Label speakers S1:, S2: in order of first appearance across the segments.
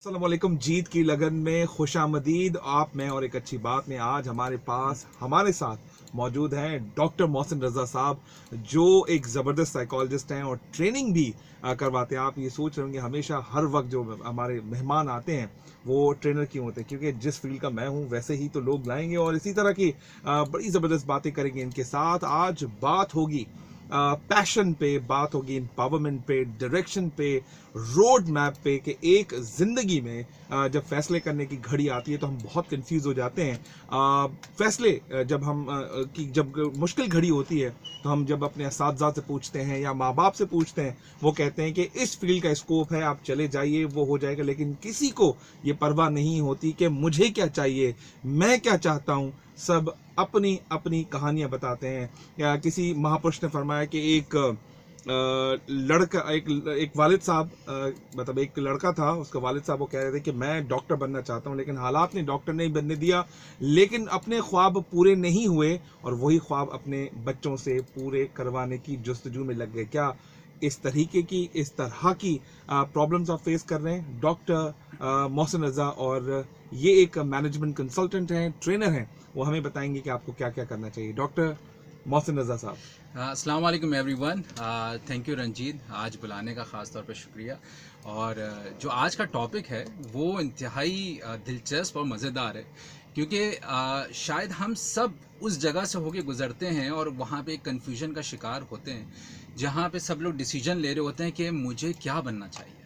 S1: अस्सलाम वालेकुम। जीत की लगन में खुशामदीद। आप में और एक अच्छी बात में आज हमारे साथ मौजूद हैं डॉक्टर मोहसिन रज़ा साहब, जो एक ज़बरदस्त साइकोलॉजिस्ट हैं और ट्रेनिंग भी करवाते हैं। आप ये सोच रहे होंगे हमेशा हर वक्त जो हमारे मेहमान आते हैं वो ट्रेनर क्यों होते हैं, क्योंकि जिस फील्ड का मैं हूँ वैसे ही तो लोग लाएंगे और इसी तरह की बड़ी ज़बरदस्त बातें करेंगे इनके साथ। आज बात होगी पैशन पे, बात होगी एम्पावरमेंट पे, डायरेक्शन पे, रोड मैप पे कि एक ज़िंदगी में जब फैसले करने की घड़ी आती है तो हम बहुत कंफ्यूज हो जाते हैं। फैसले जब हम की जब मुश्किल घड़ी होती है तो हम जब अपने असातिज़ा से पूछते हैं या माँ बाप से पूछते हैं, वो कहते हैं कि इस फील्ड का स्कोप है, आप चले जाइए, वो हो जाएगा। लेकिन किसी को ये परवाह नहीं होती कि मुझे क्या चाहिए, मैं क्या चाहता हूँ। सब अपनी अपनी कहानियां बताते हैं। या किसी महापुरुष ने फरमाया कि एक लड़का एक वालिद साहब, मतलब एक लड़का था, उसका वालिद साहब वो कह रहे थे कि मैं डॉक्टर बनना चाहता हूँ, लेकिन हालात ने डॉक्टर नहीं बनने दिया। लेकिन अपने ख्वाब पूरे नहीं हुए और वही ख्वाब अपने बच्चों से पूरे करवाने की जुस्तजू में लग गए। क्या इस तरह की प्रॉब्लम्स आप फेस कर रहे हैं? डॉक्टर मोहसिन रज़ा, और ये एक मैनेजमेंट कंसल्टेंट हैं, ट्रेनर हैं, वो हमें बताएंगे कि आपको क्या क्या करना चाहिए। डॉक्टर मोहसिन रज़ा साहब।
S2: अस्सलाम वालेकुम एवरीवन। थैंक यू रंजीत, आज बुलाने का ख़ास तौर पे शुक्रिया। और जो आज का टॉपिक है वो इंतहाई दिलचस्प और मज़ेदार है, क्योंकि शायद हम सब उस जगह से होके गुज़रते हैं और वहाँ पे एक कन्फ्यूजन का शिकार होते हैं, जहाँ पे सब लोग डिसीजन ले रहे होते हैं कि मुझे क्या बनना चाहिए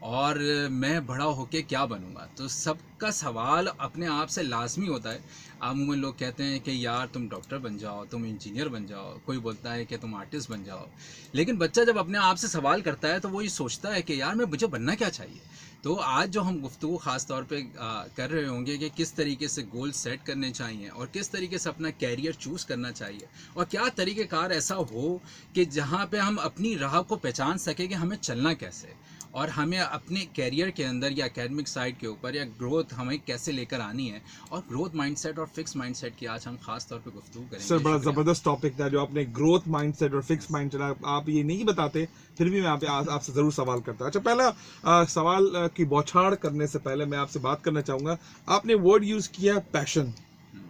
S2: और मैं बड़ा होके क्या बनूंगा। तो सबका सवाल अपने आप से लाजमी होता है। अमूमन लोग कहते हैं कि यार तुम डॉक्टर बन जाओ, तुम इंजीनियर बन जाओ, कोई बोलता है कि तुम आर्टिस्ट बन जाओ। लेकिन बच्चा जब अपने आप से सवाल करता है तो वो ये सोचता है कि यार मैं मुझे बनना क्या चाहिए। तो आज जो हम गुफ्तगू ख़ास तौर पे कर रहे होंगे कि किस तरीके से गोल सेट करने चाहिए और किस तरीके से अपना कैरियर चूज़ करना चाहिए, और क्या तरीक़ेकार ऐसा हो कि जहाँ पे हम अपनी राह को पहचान सकें कि हमें चलना कैसे, और हमें अपने कैरियर के अंदर या एकेडमिक साइड के ऊपर या ग्रोथ हमें कैसे लेकर आनी है। और ग्रोथ माइंडसेट और फिक्स माइंडसेट की आज हम खास तौर पे गुफ्तगू करेंगे।
S1: सर, बड़ा ज़बरदस्त टॉपिक था जो आपने, ग्रोथ माइंडसेट और फिक्स माइंडसेट। आप ये नहीं बताते, फिर भी मैं आपसे ज़रूर सवाल करता। अच्छा, पहला सवाल की बौछार करने से पहले मैं आपसे बात करना चाहूँगा। आपने वर्ड यूज़ किया पैशन।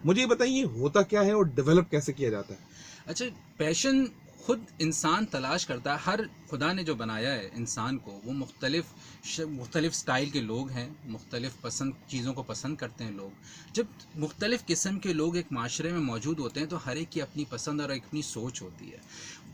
S1: मुझे ये बताइए होता क्या है और डेवलप कैसे किया जाता है?
S2: अच्छा, पैशन खुद इंसान तलाश करता है। हर खुदा ने जो बनाया है इंसान को, वो मुख्तलिफ स्टाइल के लोग हैं, मुख्तलिफ पसंद चीज़ों को पसंद करते हैं लोग। जब मुख्तलिफ किस्म के लोग एक माशरे में मौजूद होते हैं तो हर एक की अपनी पसंद और अपनी सोच होती है।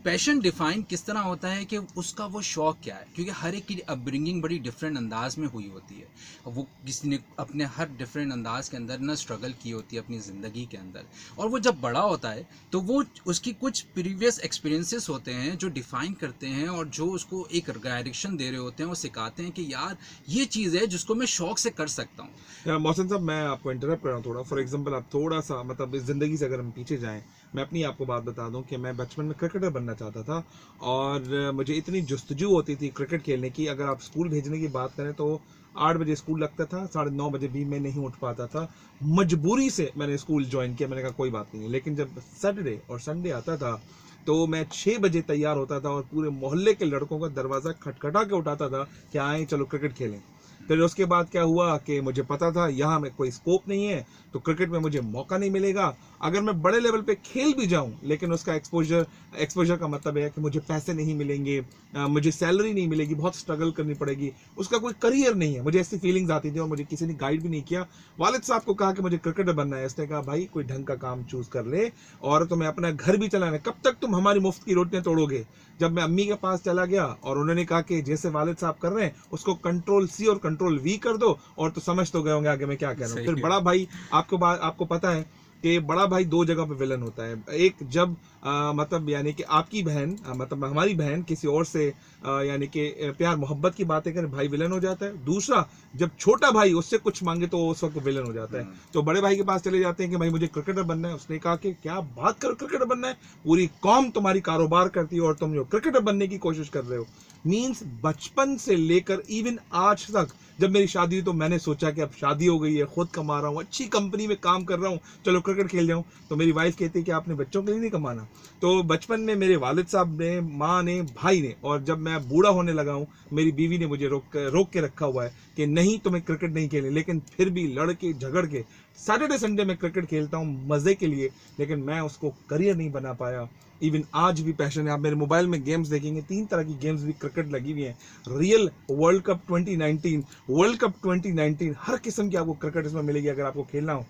S2: पैशन डिफ़ाइन किस तरह होता है कि उसका वो शौक़ क्या है, क्योंकि हर एक की अपब्रिंगिंग बड़ी डिफरेंट अंदाज में हुई होती है। वो किसी ने अपने हर डिफरेंट अंदाज के अंदर ना स्ट्रगल की होती है अपनी ज़िंदगी के अंदर, और वो जब बड़ा होता है तो वो उसकी कुछ प्रीवियस एक्सपीरियंसेस होते हैं जो डिफ़ाइन करते हैं और जो उसको एक डायरेक्शन दे रहे होते हैं। वो सिखाते हैं कि यार ये चीज़ है जिसको मैं शौक़ से कर सकता हूँ।
S1: मोहसिन साहब, मैं आपको इंटरप्ट कर रहा हूँ थोड़ा। फॉर एग्जांपल, आप थोड़ा सा मतलब इस ज़िंदगी से अगर हम पीछे जाएं, मैं अपनी आपको बात बता दूं कि मैं बचपन में क्रिकेटर बनना चाहता था और मुझे इतनी जुस्तजू होती थी क्रिकेट खेलने की। अगर आप स्कूल भेजने की बात करें तो 8 बजे स्कूल लगता था, 9:30 बजे भी मैं नहीं उठ पाता था। मजबूरी से मैंने स्कूल ज्वाइन किया। मैंने कहा कोई बात नहीं। लेकिन जब सैटरडे और संडे आता था तो मैं 6 बजे तैयार होता था और पूरे मोहल्ले के लड़कों का दरवाज़ा खटखटा के उठाता था कि आए चलो क्रिकेट खेलें। फिर उसके बाद क्या हुआ कि मुझे पता था यहाँ में कोई स्कोप नहीं है, तो क्रिकेट में मुझे मौका नहीं मिलेगा। अगर मैं बड़े लेवल पे खेल भी जाऊँ, लेकिन उसका एक्सपोजर का मतलब है कि मुझे पैसे नहीं मिलेंगे, मुझे सैलरी नहीं मिलेगी, बहुत स्ट्रगल करनी पड़ेगी, उसका कोई करियर नहीं है। मुझे ऐसी फीलिंग्स आती थी और मुझे किसी ने गाइड भी नहीं किया। वालिद साहब को कहा कि मुझे क्रिकेटर बनना है, इसने कहा भाई कोई ढंग का काम चूज कर ले और तुम्हें अपना घर भी चलाना है, कब तक तुम हमारी मुफ्त की रोटियां तोड़ोगे। जब मैं अम्मी के पास चला गया और उन्होंने कहा कि जैसे वालिद साहब कर रहे हैं उसको कंट्रोल सी और कंट्रोल वी कर दो, और तो समझ तो गए होंगे आगे मैं क्या कह रहा हूँ। फिर बड़ा भाई, आपको पता है कि बड़ा भाई 2 जगह पे विलन होता है। एक जब मतलब यानी कि आपकी बहन, मतलब हमारी बहन किसी और से यानी कि प्यार मोहब्बत की बातें करे, भाई विलन हो जाता है। दूसरा, जब छोटा भाई उससे कुछ मांगे तो उस वक्त विलन हो जाता है। तो बड़े भाई के पास चले जाते हैं कि भाई मुझे क्रिकेटर बनना है। उसने कहा कि क्या बात करो, क्रिकेटर बनना है? पूरी कौम तुम्हारी कारोबार करती है और तुम जो क्रिकेटर बनने की कोशिश कर रहे हो। मीन्स बचपन से लेकर इवन आज तक जब मेरी शादी हुई तो मैंने सोचा कि अब शादी हो गई है, खुद कमा रहा हूँ, अच्छी कंपनी में काम कर रहा हूँ, चलो क्रिकेट खेल जाऊं, तो मेरी वाइफ कहती है कि आपने बच्चों के लिए नहीं कमाना। तो बचपन में मेरे वालिद साहब ने, माँ ने, भाई ने, और जब मैं बूढ़ा होने लगा हूं मेरी बीवी ने मुझे रोक के रखा हुआ है कि नहीं तुम्हें क्रिकेट नहीं खेलनी, लेकिन फिर भी लड़के झगड़ के सैटरडे संडे में क्रिकेट खेलता हूँ मजे के लिए, लेकिन मैं उसको करियर नहीं बना पाया। इवन आज भी पैशन है। आप मेरे मोबाइल में गेम्स देखेंगे, 3 तरह की गेम्स भी क्रिकेट लगी हुई हैं। Real world cup 2019, world cup 2019, हर किस्म की आपको क्रिकेट इसमें मिलेगी अगर आपको खेलना हो।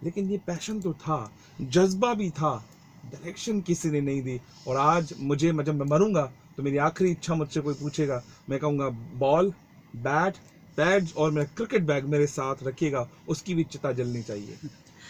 S1: लेकिन ये पैशन तो था, जज्बा भी था, डायरेक्शन किसी ने नहीं दी। और आज मुझे, जब मैं मरूंगा तो मेरी आखिरी इच्छा मुझसे कोई पूछेगा, मैं कहूँगा बॉल, बैट, पैड्स और मेरा क्रिकेट बैग मेरे साथ रखिएगा, उसकी भी चिता जलनी चाहिए।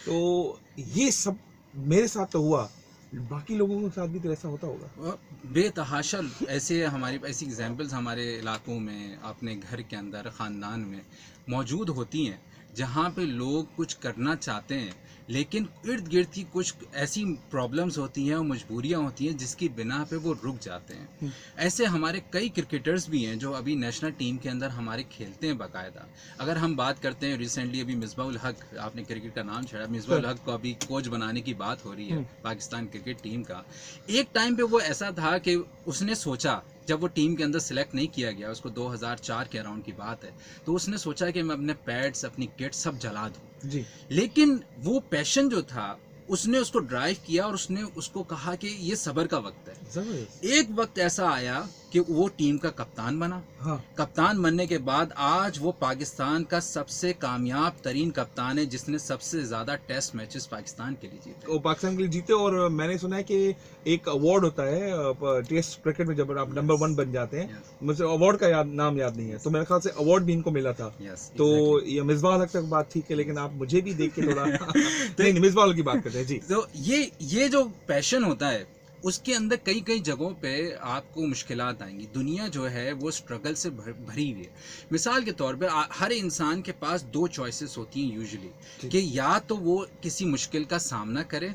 S1: तो ये सब मेरे साथ तो हुआ, बाकी लोगों के साथ भी तो ऐसा होता होगा।
S2: बेतहाशा ऐसे हमारी ऐसी एग्जांपल्स हमारे इलाकों में, अपने घर के अंदर, ख़ानदान में मौजूद होती हैं, जहाँ पे लोग कुछ करना चाहते हैं लेकिन इर्द गिर्द की कुछ ऐसी प्रॉब्लम्स होती हैं और मजबूरियाँ होती हैं जिसकी बिना पे वो रुक जाते हैं। ऐसे हमारे कई क्रिकेटर्स भी हैं जो अभी नेशनल टीम के अंदर हमारे खेलते हैं बाकायदा। अगर हम बात करते हैं रिसेंटली अभी मिसबाह-उल हक, आपने क्रिकेट का नाम छेड़ा, मिसबाह-उल हक को अभी कोच बनाने की बात हो रही है पाकिस्तान क्रिकेट टीम का। एक टाइम पे वो ऐसा था कि उसने सोचा, जब वो टीम के अंदर सिलेक्ट नहीं किया गया, उसको 2004 के अराउंड की बात है, तो उसने सोचा कि मैं अपने पैड्स, अपनी किट सब जला दूं
S1: जी।
S2: लेकिन वो पैशन जो था उसने उसको ड्राइव किया और उसने उसको कहा कि ये सब्र का वक्त है।
S1: जबरदस्त।
S2: एक वक्त ऐसा आया कि वो टीम का कप्तान बना।
S1: हाँ।
S2: कप्तान बनने के बाद आज वो पाकिस्तान का सबसे कामयाब तरीन कप्तान है जिसने सबसे ज्यादा टेस्ट मैचेस पाकिस्तान के लिए जीते।
S1: वो पाकिस्तान के लिए जीते। और मैंने सुना है कि एक अवार्ड होता है टेस्ट क्रिकेट में, जब आप नंबर 1 बन जाते हैं, मुझे अवार्ड का नाम याद नहीं है, तो मेरे ख्याल से अवार्ड भी इनको मिला था। तो ये मिसबाह हक तक बात ठीक है, लेकिन आप मुझे भी देख के थोड़ा नहीं, मिसबाह की बात करते हैं जी।
S2: तो ये जो पैशन होता है उसके अंदर कई कई जगहों पे आपको मुश्किलात आएंगी। दुनिया जो है वो स्ट्रगल से भरी हुई है। मिसाल के तौर पे हर इंसान के पास 2 चॉइसेस होती हैं यूजुअली, कि या तो वो किसी मुश्किल का सामना करे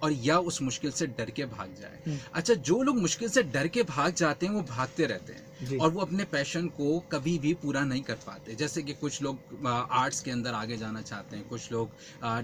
S2: और या उस मुश्किल से डर के भाग जाए। अच्छा, जो लोग मुश्किल से डर के भाग जाते हैं वो भागते रहते हैं और वो अपने पैशन को कभी भी पूरा नहीं कर पाते। जैसे कि कुछ लोग आर्ट्स के अंदर आगे जाना चाहते हैं, कुछ लोग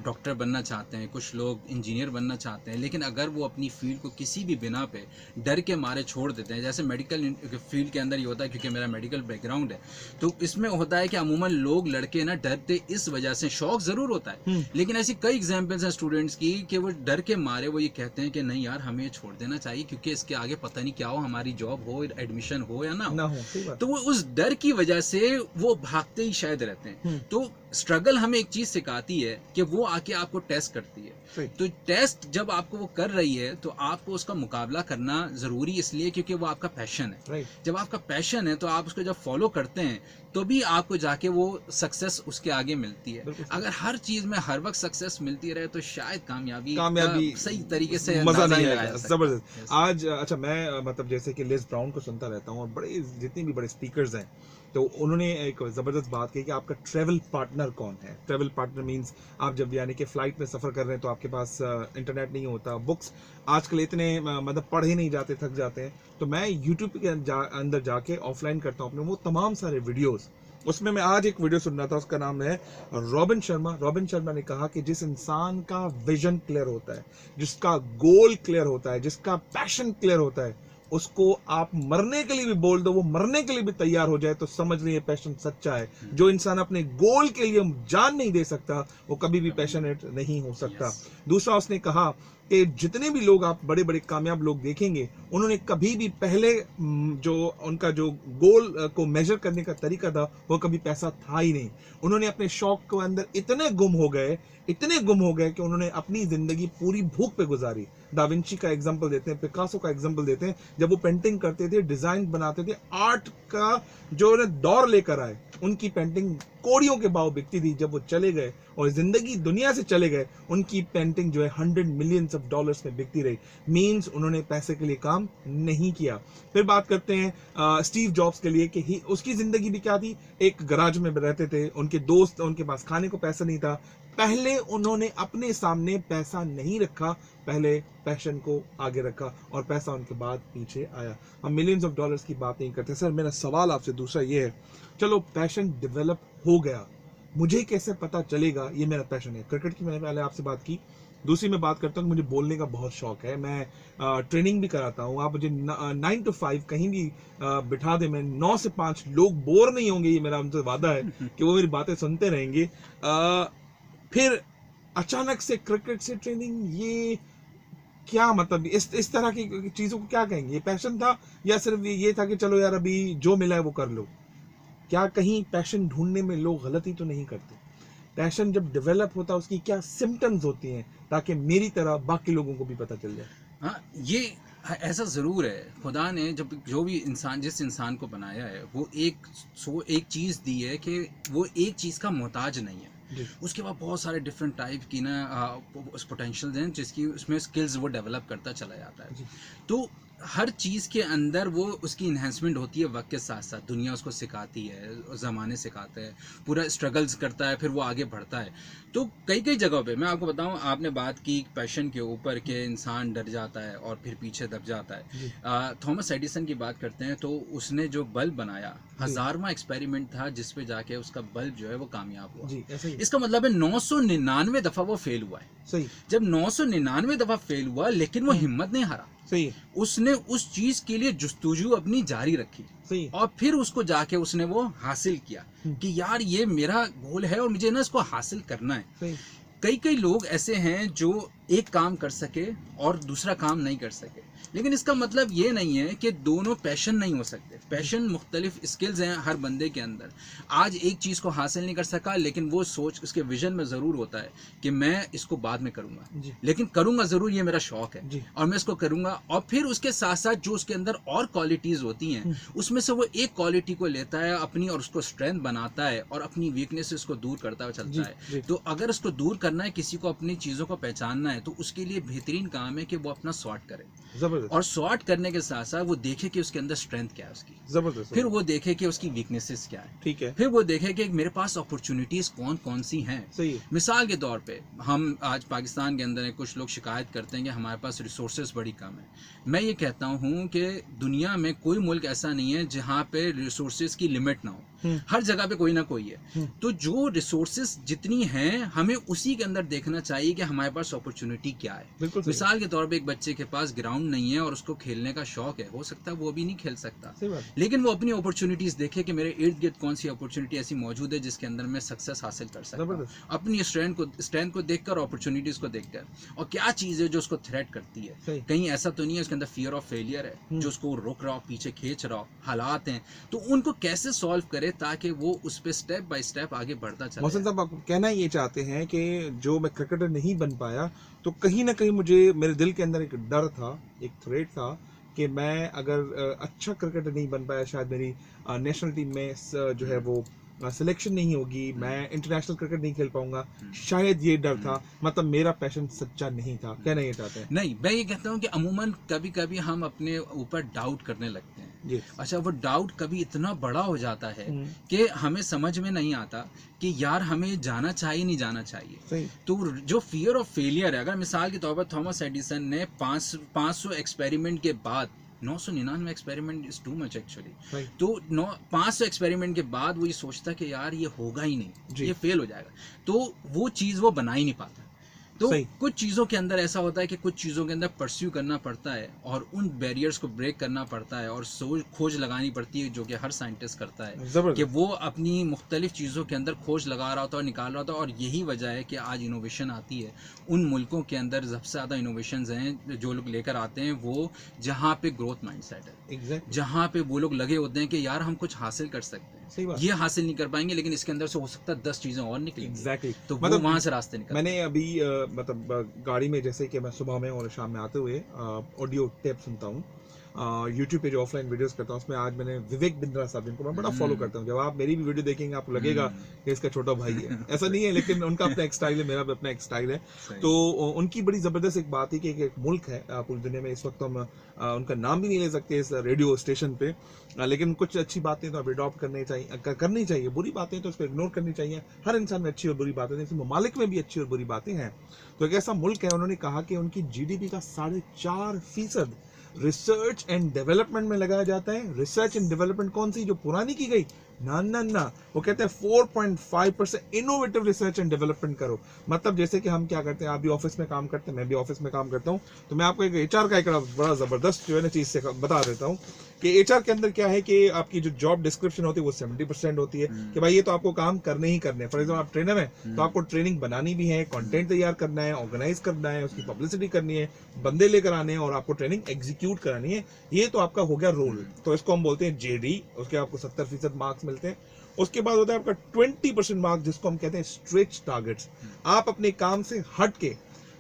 S2: डॉक्टर बनना चाहते हैं, कुछ लोग इंजीनियर बनना चाहते हैं, लेकिन अगर वो अपनी फील्ड को किसी भी बिना पे डर के मारे छोड़ देते हैं, जैसे मेडिकल फील्ड के अंदर ये होता है, क्योंकि मेरा मेडिकल बैकग्राउंड है, तो इसमें होता है कि अमूमन लोग लड़के ना डरते इस वजह से, शौक जरूर होता है लेकिन ऐसी कई एग्जाम्पल्स हैं स्टूडेंट्स की कि वो डर के मारे वो ये कहते हैं कि नहीं यार हमें ये छोड़ देना चाहिए, क्योंकि इसके आगे पता नहीं क्या हो, हमारी जॉब हो, एडमिशन हो या ना हो। तो वो उस डर की वजह से वो भागते ही शायद रहते हैं। तो स्ट्रगल हमें एक चीज सिखाती है कि वो आके आपको टेस्ट करती है। तो टेस्ट जब आपको वो कर रही है तो आपको उसका मुकाबला करना जरूरी इसलिए क्योंकि वो आपका पैशन है। जब आपका पैशन है तो आप उसको जब फॉलो करते हैं तो भी आपको जाके वो सक्सेस उसके आगे मिलती है। अगर हर चीज में हर वक्त सक्सेस मिलती रहे तो शायद कामयाबी सही तरीके से
S1: मजा नहीं आएगा। जबरदस्त। आज अच्छा, मैं मतलब जैसे कि लिज ब्राउन को सुनता रहता हूँ और बड़े जितने भी बड़े स्पीकर्स हैं, तो उन्होंने एक ज़बरदस्त बात कही कि आपका ट्रैवल पार्टनर कौन है। ट्रैवल पार्टनर मींस आप जब यानी कि फ़्लाइट में सफ़र कर रहे हैं तो आपके पास इंटरनेट नहीं होता, बुक्स आजकल इतने मतलब पढ़ ही नहीं जाते, थक जाते हैं। तो मैं यूट्यूब के अंदर जाके ऑफलाइन करता हूँ अपने वो तमाम सारे वीडियोज़। उसमें मैं आज एक वीडियो सुन रहा था, उसका नाम है रॉबिन शर्मा। रॉबिन शर्मा ने कहा कि जिस इंसान का विजन क्लियर होता है, जिसका गोल क्लियर होता है, जिसका पैशन क्लियर होता है, उसको आप मरने के लिए भी बोल दो, वो मरने के लिए भी तैयार हो जाए, तो समझ लीजिए पैशन सच्चा है। जो इंसान अपने गोल के लिए जान नहीं दे सकता वो कभी भी पैशनेट नहीं हो सकता। दूसरा उसने कहा कि जितने भी लोग आप बड़े बड़े कामयाब लोग देखेंगे, उन्होंने कभी भी पहले जो उनका जो गोल को मेजर करने का तरीका था वो कभी पैसा था ही नहीं। उन्होंने अपने शौक के अंदर इतने गुम हो गए कि उन्होंने अपनी जिंदगी पूरी भूख पे गुजारी। दाविंची का एग्जांपल देते हैं, पिकासो का एग्जांपल देते हैं। जब वो पेंटिंग करते थे, डिजाइन बनाते थे, आर्ट का जो दौर लेकर आए, उनकी पेंटिंग कोड़ियों के भाव बिकती थी। जब वो चले गए और जिंदगी दुनिया से चले गए, उनकी पेंटिंग जो है $100 मिलियन में बिकती रही। मींस उन्होंने पैसे के लिए काम नहीं किया। फिर बात करते हैं स्टीव जॉब्स के लिए कि उसकी जिंदगी भी क्या थी, एक गराज में रहते थे, उनके दोस्त, उनके पास खाने को पैसा नहीं था। पहले उन्होंने अपने सामने पैसा नहीं रखा, पहले पैशन को आगे रखा और पैसा उनके बाद पीछे आया। हम मिलियंस ऑफ डॉलर्स की बात नहीं करते। सर, मेरा सवाल आपसे दूसरा ये है, चलो पैशन डेवलप हो गया, मुझे कैसे पता चलेगा ये मेरा पैशन है? क्रिकेट की मैंने पहले आपसे बात की, दूसरी मैं बात करता हूँ, मुझे बोलने का बहुत शौक है, मैं ट्रेनिंग भी कराता हूँ। आप मुझे 9 to 5 कहीं भी बिठा दे, मैं 9 से 5 लोग बोर नहीं होंगे, ये मेरा उनसे वादा है कि वो मेरी बातें सुनते रहेंगे। फिर अचानक से क्रिकेट से ट्रेनिंग, ये क्या मतलब, इस तरह की चीजों को क्या कहेंगे? ये पैशन था या सिर्फ ये था कि चलो यार अभी जो मिला है वो कर लो? क्या कहीं पैशन ढूंढने में लोग गलती तो नहीं करते? पैशन जब डेवलप होता है उसकी क्या सिम्टम्स होती हैं, ताकि मेरी तरह बाकी लोगों को भी पता चल जाए?
S2: हाँ, ये ऐसा ज़रूर है। खुदा ने जब जो भी इंसान, जिस इंसान को बनाया है, वो एक चीज़ दी है कि वो एक चीज़ का मोहताज नहीं है।
S1: जी।
S2: उसके बाद बहुत सारे डिफरेंट टाइप की ना पोटेंशियल्स हैं, जिसकी उसमें स्किल्स वो डेवलप करता चला जाता है।
S1: जी।
S2: तो हर चीज़ के अंदर वो उसकी इन्हेंसमेंट होती है वक्त के साथ साथ। दुनिया उसको सिखाती है, ज़माने सिखाते हैं, पूरा स्ट्रगल्स करता है, फिर वो आगे बढ़ता है। तो कई कई जगहों पे मैं आपको बताऊं, आपने बात की पैशन के ऊपर के इंसान डर जाता है और फिर पीछे दब जाता है। थॉमस एडिसन की बात करते हैं तो उसने जो बल्ब बनाया, 1000वां एक्सपेरिमेंट था जिस पे जाके उसका बल्ब जो है वो कामयाब हुआ।
S1: जी, ऐसा ही।
S2: इसका मतलब है 999 दफ़ा वो फेल हुआ है।
S1: सही।
S2: जब 999 दफ़ा फेल हुआ, लेकिन वो हिम्मत नहीं हारा।
S1: सही है।
S2: उसने उस चीज के लिए जुस्तजू अपनी जारी रखी।
S1: सही।
S2: और फिर उसको जाके उसने वो हासिल किया कि यार ये मेरा गोल है और मुझे ना इसको हासिल करना है।
S1: सही।
S2: कई कई लोग ऐसे हैं जो एक काम कर सके और दूसरा काम नहीं कर सके, लेकिन इसका मतलब ये नहीं है कि दोनों पैशन नहीं हो सकते। पैशन मुख्तलिफ स्किल्स हैं हर बंदे के अंदर। आज एक चीज़ को हासिल नहीं कर सका, लेकिन वो सोच उसके विजन में ज़रूर होता है कि मैं इसको बाद में करूँगा, लेकिन करूँगा ज़रूर, ये मेरा शौक़ है और मैं इसको करूँगा। और फिर उसके साथ साथ जो उसके अंदर और क्वालिटीज़ होती हैं, उसमें से वो एक क्वालिटी को लेता है अपनी और उसको स्ट्रेंथ बनाता है और अपनी वीकनेसेस को दूर करता हुआ चलता है। तो अगर उसको दूर करना है, किसी को अपनी चीज़ों को पहचानना है, तो उसके लिए बेहतरीन काम है कि वो अपना सॉर्ट करे।
S1: जबरदस्त।
S2: और सॉर्ट करने के साथ साथ वो देखे कि उसके अंदर स्ट्रेंथ क्या है उसकी।
S1: जबरदस्त।
S2: फिर वो देखे कि उसकी वीकनेसेस क्या है।
S1: ठीक है।
S2: फिर वो देखे कि मेरे पास अपॉर्चुनिटीज कौन कौन सी हैं।
S1: सही है।
S2: मिसाल के तौर पे हम आज पाकिस्तान के अंदर कुछ लोग शिकायत करते हैं कि हमारे पास रिसोर्सेज बड़ी कम है। मैं ये कहता हूँ कि दुनिया में कोई मुल्क ऐसा नहीं है जहाँ पे रिसोर्सेज की लिमिट ना हो। हर जगह पे कोई ना कोई है। तो जो रिसोर्सेज जितनी हैं, हमें उसी के अंदर देखना चाहिए कि हमारे पास अपॉर्चुनिटी क्या है। मिसाल के तौर पे एक बच्चे के पास ग्राउंड नहीं है और उसको खेलने का शौक है, हो सकता है वो भी नहीं खेल सकता, लेकिन वो अपनी अपॉर्चुनिटीज देखे कि मेरे इर्द गिर्द कौन सी अपॉर्चुनिटी ऐसी मौजूद है जिसके अंदर मैं सक्सेस हासिल कर सकता हूँ। अपनी स्ट्रेंथ को देखकर, अपॉर्चुनिटीज को देखकर, और क्या चीज़ है जो उसको थ्रेट करती है। कहीं ऐसा तो नहीं है उसके अंदर फियर ऑफ फेलियर है जो उसको रोक रहा हो, पीछे खींच रहा हो, हालात हैं, तो उनको कैसे सॉल्व करे ताकि वो उस पे स्टेप बाय स्टेप आगे बढ़ता चले।
S1: मोहसिन साहब, आप कहना ये चाहते हैं कि जो मैं क्रिकेटर नहीं बन पाया, तो कहीं ना कहीं मुझे मेरे दिल के अंदर एक डर था, एक थ्रेट था कि मैं अगर अच्छा क्रिकेटर नहीं बन पाया, शायद मेरी नेशनल टीम में जो है वो सिलेक्शन नहीं होगी, मैं इंटरनेशनल क्रिकेट नहीं खेल पाऊंगा। शायद ये डर था, मतलब मेरा पैशन सच्चा नहीं था। कहना ये चाहते हैं?
S2: नहीं, मैं ये कहता हूँ कि अमूमन कभी कभी हम अपने ऊपर डाउट करने लगते हैं। अच्छा, वो डाउट कभी इतना बड़ा हो जाता है कि हमें समझ में नहीं आता कि यार हमें जाना चाहिए नहीं जाना चाहिए। तो जो फियर ऑफ फेलियर है, अगर मिसाल के तौर पर थॉमस एडिसन ने 500 एक्सपेरिमेंट के बाद 999 experiment is too much actually. तो 500 एक्सपेरिमेंट के बाद वो ये सोचता कि यार ये होगा ही नहीं, ये फेल हो जाएगा, तो वो चीज़ वो बना ही नहीं पाता। तो कुछ चीज़ों के अंदर ऐसा होता है कि कुछ चीज़ों के अंदर परस्यू करना पड़ता है और उन बैरियर्स को ब्रेक करना पड़ता है और खोज लगानी पड़ती है, जो कि हर साइंटिस्ट करता है, कि वो अपनी मुख्तलिफ चीज़ों के अंदर खोज लगा रहा होता है और निकाल रहा होता है। और यही वजह है कि आज इनोवेशन आती है। उन मुल्कों के अंदर सबसे ज़्यादा इनोवेशन हैं जो लोग लेकर आते हैं, वो जहाँ पे ग्रोथ माइंडसेट है, जहाँ पे वो लोग लगे होते हैं कि यार हम कुछ हासिल कर सकते हैं। ये हासिल नहीं कर पाएंगे, लेकिन इसके अंदर से हो सकता है 10 चीज़ें और निकलेंगी। तो मतलब वहाँ से रास्ते निकल।
S1: मैंने अभी मतलब गाड़ी में, जैसे कि मैं सुबह में और शाम में आते हुए ऑडियो टेप सुनता हूँ, यूट्यूब पे जो ऑफलाइन वीडियोस करता हूँ, उसमें आज मैंने विवेक बिंद्रा साहब, जिनको मैं बड़ा फॉलो करता हूँ। जब आप मेरी भी वीडियो देखेंगे आपको लगेगा कि इसका छोटा भाई है, ऐसा नहीं है, लेकिन उनका अपना एक स्टाइल है, मेरा भी अपना एक स्टाइल है। तो उनकी बड़ी ज़बरदस्त एक बात है कि एक मुल्क है पूरी दुनिया में, इस वक्त हम उनका नाम भी नहीं ले सकते इस रेडियो स्टेशन पे, लेकिन कुछ अच्छी बातें तो अडॉप्ट करनी चाहिए, बुरी बातें तो उसको इग्नोर करनी चाहिए। हर इंसान में अच्छी और बुरी बातें, जैसे ममालिक में भी अच्छी और बुरी बातें हैं। तो एक ऐसा मुल्क है, उन्होंने कहा कि उनकी GDP का 4.5% रिसर्च एंड डेवलपमेंट में लगाया जाता है। रिसर्च एंड डेवलपमेंट कौन सी? जो पुरानी की गई ना ना ना, वो कहते हैं 4.5% इनोवेटिव रिसर्च एंड डेवलपमेंट करो। मतलब जैसे कि हम क्या करते हैं, आप भी ऑफिस में काम करते हैं, मैं भी ऑफिस में काम करता हूँ, तो मैं आपको एक एचआर का एक बड़ा जबरदस्त जो है ना चीज से बता देता हूँ कि एचआर के अंदर क्या है कि आपकी जो जॉब डिस्क्रिप्शन होती है वो 70% होती है कि भाई ये तो आपको काम करने ही करने हैं। फॉर एग्जाम्पल आप ट्रेनर हैं तो आपको ट्रेनिंग बनानी भी है, कंटेंट तैयार करना है, ऑर्गेनाइज करना है, उसकी पब्लिसिटी करनी है, बंदे लेकर आने हैं और आपको ट्रेनिंग एग्जीक्यूट करानी है। ये तो आपका हो गया रोल, तो इसको हम बोलते हैं जेडी। उसके आपको 70% मार्क्स मिलते हैं। उसके बाद होता है आपका 20% मार्क्स, जिसको हम कहते हैं स्ट्रेच टारगेट्स। आप अपने काम से हट के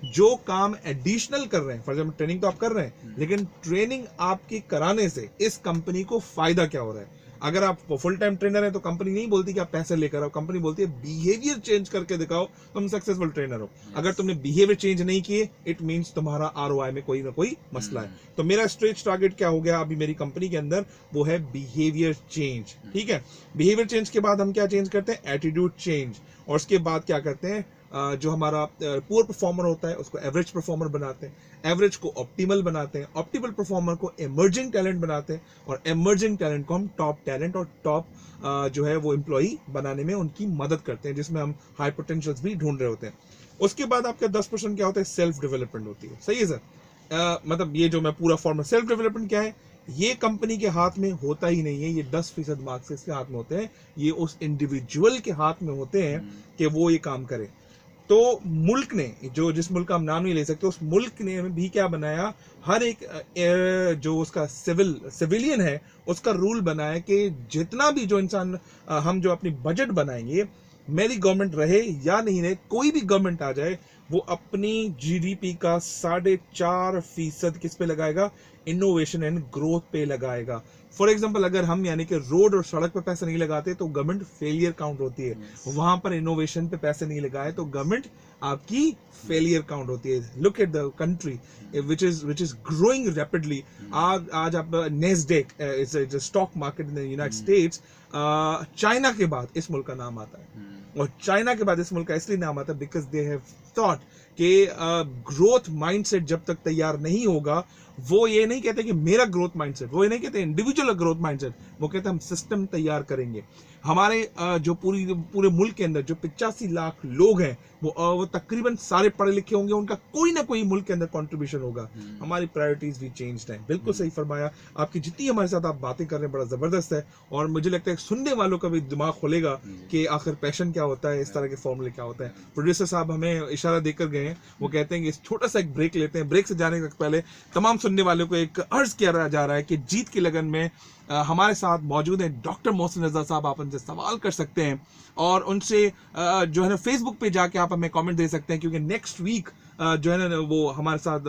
S1: जो काम एडिशनल कर रहे हैं, फॉर एग्जाम्पल ट्रेनिंग तो आप कर रहे हैं, लेकिन ट्रेनिंग आपकी कराने से इस कंपनी को फायदा क्या हो रहा है। अगर आप फुल टाइम ट्रेनर हैं तो कंपनी नहीं बोलती कि आप पैसे लेकर आओ, कंपनी बोलती है बिहेवियर चेंज करके दिखाओ, तुम सक्सेसफुल ट्रेनर हो। अगर तुमने बिहेवियर चेंज नहीं किए, इट मींस तुम्हारा आरओआई में कोई ना कोई मसला है। तो मेरा स्ट्रेच टारगेट क्या हो गया अभी मेरी कंपनी के अंदर, वो है बिहेवियर चेंज। ठीक है, बिहेवियर चेंज के बाद हम क्या चेंज करते हैं, एटीट्यूड चेंज। और उसके बाद क्या करते हैं, जो हमारा पुअर परफॉर्मर होता है उसको एवरेज परफॉर्मर बनाते हैं, एवरेज को ऑप्टिमल बनाते हैं, ऑप्टिमल परफॉर्मर को इमर्जिंग टैलेंट बनाते हैं, और इमर्जिंग टैलेंट को हम टॉप टैलेंट और टॉप जो है वो एम्प्लॉई बनाने में उनकी मदद करते हैं, जिसमें हम हाई पोटेंशियल्स भी ढूंढ रहे होते हैं। उसके बाद आपका 10% क्या होता है, सेल्फ डेवलपमेंट होती है। सही है सर? मतलब ये जो मैं पूरा फॉर्मूला, सेल्फ डेवलपमेंट क्या है, ये कंपनी के हाथ में होता ही नहीं है, ये 10% मार्क्स इसके हाथ में होते हैं, ये उस इंडिविजुअल के हाथ में होते हैं कि वो ये काम करे। तो मुल्क ने, जो जिस मुल्क का हम नाम नहीं ले सकते, उस मुल्क ने भी क्या बनाया, हर एक जो उसका सिविलियन है उसका रूल बनाया कि जितना भी जो इंसान हम जो अपनी बजट बनाएंगे, मेरी गवर्नमेंट रहे या नहीं रहे, कोई भी गवर्नमेंट आ जाए, वो अपनी जीडीपी का 4.5% किस पे लगाएगा, इनोवेशन एंड ग्रोथ पे लगाएगा। फॉर एग्जाम्पल अगर हम यानी कि रोड और सड़क पे पैसे नहीं लगाते तो गवर्नमेंट फेलियर काउंट होती है। वहां पर इनोवेशन पे पैसे नहीं लगाए तो गवर्नमेंट आपकी फेलियर काउंट होती है। Look at the country which is growing rapidly. आज आप Nasdaq is stock market in the United states, China के बाद इस मुल्क का नाम आता है। और चाइना के बाद इस मुल्क का इसलिए नाम आता है बिकॉज दे हैव थॉट कि ग्रोथ माइंडसेट जब तक तैयार नहीं होगा, वो ये नहीं कहते कि मेरा ग्रोथ माइंडसेट, वो ये नहीं कहते इंडिविजुअल ग्रोथ माइंडसेट, वो कहते हम सिस्टम तैयार करेंगे। हमारे जो पूरे मुल्क के अंदर जो 85 लाख लोग हैं, वो तकरीबन सारे पढ़े लिखे होंगे, उनका कोई ना कोई मुल्क के अंदर कंट्रीब्यूशन होगा। हमारी प्रायोरिटीज भी चेंज्ड हैं। बिल्कुल सही फरमाया आपकी, जितनी हमारे साथ आप बातें कर रहे हैं बड़ा जबरदस्त है, और मुझे लगता है सुनने वालों का भी दिमाग खुलेगा कि आखिर पैशन क्या होता है, इस तरह के फॉर्मूले क्या होते हैं। प्रोड्यूसर साहब हमें इशारा देकर गए हैं, वो कहते हैं कि छोटा सा एक ब्रेक लेते हैं। ब्रेक से जाने से पहले तमाम सुनने वालों को एक अर्ज किया जा रहा है कि जीत की लगन में हमारे साथ मौजूद हैं डॉक्टर मोहसिन रजा साहब। आप उनसे सवाल कर सकते हैं और उनसे जो है ना फेसबुक पे जाके आप हमें कमेंट दे सकते हैं, क्योंकि नेक्स्ट वीक जो है ना वो हमारे साथ